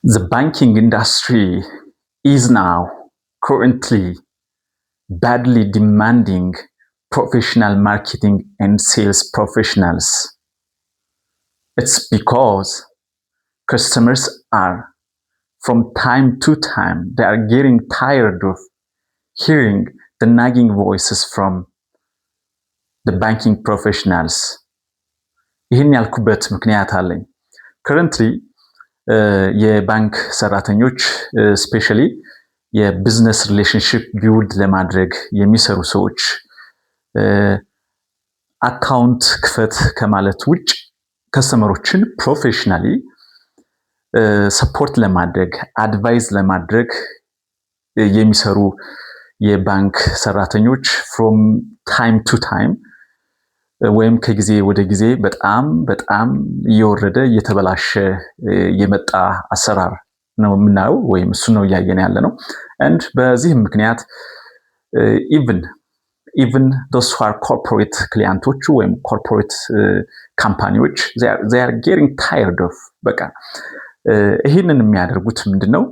The banking industry is now currently badly demanding professional marketing and sales professionals. It's because customers are, from time to time, they are getting tired of hearing the nagging voices from the banking professionals. ይህን ያልኩበት ምክንያት አለኝ። ከረንትሊ የባንክ ሰራተኞች ስፔሻሊ የቢዝነስ ሪሌሽንሽፕ ቢውልድ ለማድረግ የሚሰሩ ሰዎች አካውንት ክፈት ከማለት ውጭ ከስተመሮችን ፕሮፌሽናሊ ሰፖርት ለማድረግ አድቫይዝ ለማድረግ የሚሰሩ የባንክ ሰራተኞች ፍሮም ታይም ቱ ታይም ወይም ከጊዜ ወደ ጊዜ በጣም እየወረደ እየተበላሸ የመጣ አሰራር ነው የምናየው ወይም እሱ ነው እያየን ያለ ነው። and በዚህም ምክንያት even those who are corporate ክሊያንቶቹ ወይም corporate ካምፓኒዎች they are getting tired of በቃ ይህንን የሚያደርጉት ምንድነው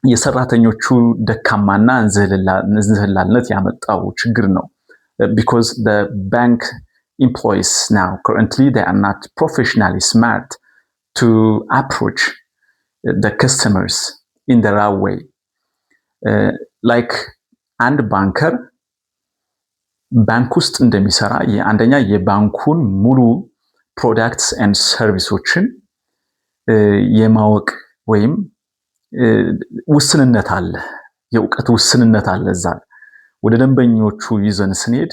የሰራተኞቹ ደካማና እንዝህላልነት ያመጣው ችግር ነው። because the bank employees now currently they are not professionally smart to approach the customers in the right way. like አንድ ባንከር ባንክ ውስጥ እንደሚሰራ አንደኛ የባንኩን ሙሉ ፕሮዳክትስ ኤንድ ሰርቪሶችን የማወቅ ወይም ውስንነት አለ፣ የእውቀት ውስንነት አለ። እዛ ወደ ደንበኞቹ ይዘን ስንሄድ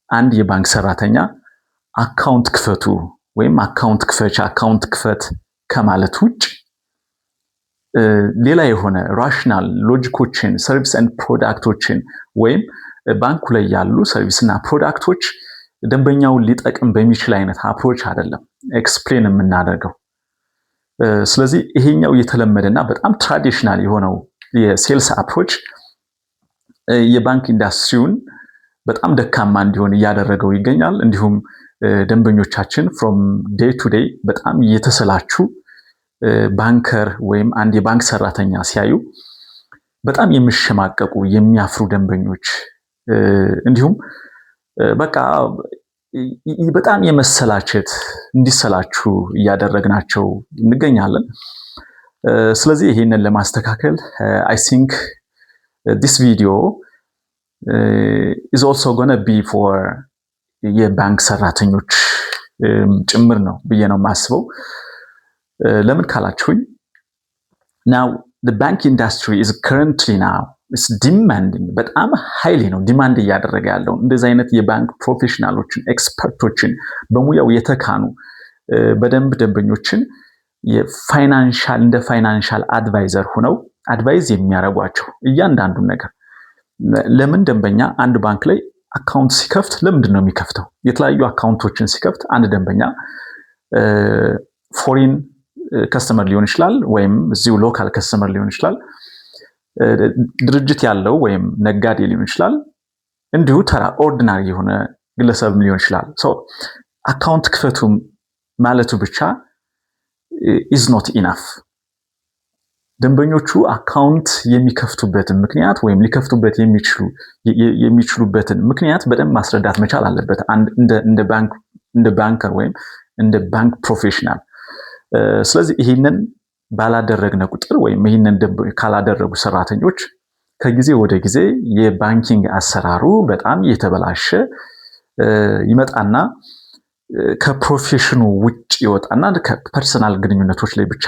አንድ የባንክ ሰራተኛ አካውንት ክፈቱ ወይም አካውንት ክፈች አካውንት ክፈት ከማለት ውጭ ሌላ የሆነ ራሽናል ሎጂኮችን ሰርቪስ ኤንድ ፕሮዳክቶችን ወይም ባንኩ ላይ ያሉ ሰርቪስና ፕሮዳክቶች ደንበኛውን ሊጠቅም በሚችል አይነት አፕሮች አይደለም ኤክስፕሌን የምናደርገው። ስለዚህ ይሄኛው የተለመደና በጣም ትራዲሽናል የሆነው የሴልስ አፕሮች የባንክ ኢንዱስትሪውን በጣም ደካማ እንዲሆን እያደረገው ይገኛል። እንዲሁም ደንበኞቻችን ፍሮም ዴይ ቱ ዴይ በጣም እየተሰላቹ ባንከር ወይም አንድ የባንክ ሰራተኛ ሲያዩ በጣም የሚሸማቀቁ የሚያፍሩ ደንበኞች እንዲሁም በቃ በጣም የመሰላቸት እንዲሰላችሁ እያደረግናቸው እንገኛለን። ስለዚህ ይሄንን ለማስተካከል I think this video is also going to be for የባንክ ሰራተኞች ጭምር ነው ብዬ ነው የማስበው። ለምን ካላችሁኝ now the bank industry is currently now is demanding በጣም ሃይሊ ነው ዲማንድ እያደረገ ያለው እንደዚህ አይነት የባንክ ፕሮፌሽናሎችን ኤክስፐርቶችን በሙያው የተካኑ በደንብ ደንበኞችን የፋይናንሻል እንደ ፋይናንሻል አድቫይዘር ሆነው አድቫይዝ የሚያደርጓቸው እያንዳንዱን ነገር። ለምን ደንበኛ አንድ ባንክ ላይ አካውንት ሲከፍት ለምንድን ነው የሚከፍተው? የተለያዩ አካውንቶችን ሲከፍት አንድ ደንበኛ ፎሪን ከስተመር ሊሆን ይችላል ወይም እዚሁ ሎካል ከስተመር ሊሆን ይችላል፣ ድርጅት ያለው ወይም ነጋዴ ሊሆን ይችላል፣ እንዲሁ ተራ ኦርዲናሪ የሆነ ግለሰብ ሊሆን ይችላል። አካውንት ክፈቱ ማለቱ ብቻ is not enough። ደንበኞቹ አካውንት የሚከፍቱበትን ምክንያት ወይም ሊከፍቱበት የሚችሉበትን ምክንያት በደንብ ማስረዳት መቻል አለበት እንደ ባንከር ወይም እንደ ባንክ ፕሮፌሽናል። ስለዚህ ይሄንን ባላደረግነ ቁጥር ወይም ይሄንን ካላደረጉ ሰራተኞች ከጊዜ ወደ ጊዜ የባንኪንግ አሰራሩ በጣም እየተበላሸ ይመጣና ከፕሮፌሽኑ ውጭ ይወጣና ከፐርሰናል ግንኙነቶች ላይ ብቻ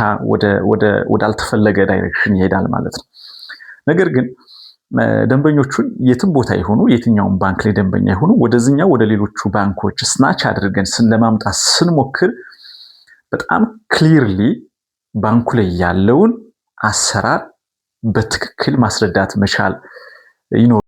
ወደ አልተፈለገ ዳይሬክሽን ይሄዳል ማለት ነው። ነገር ግን ደንበኞቹን የትም ቦታ ይሆኑ የትኛውም ባንክ ላይ ደንበኛ ይሆኑ ወደዚህኛው ወደ ሌሎቹ ባንኮች ስናች አድርገን ለማምጣት ስንሞክር በጣም ክሊርሊ ባንኩ ላይ ያለውን አሰራር በትክክል ማስረዳት መቻል ይኖር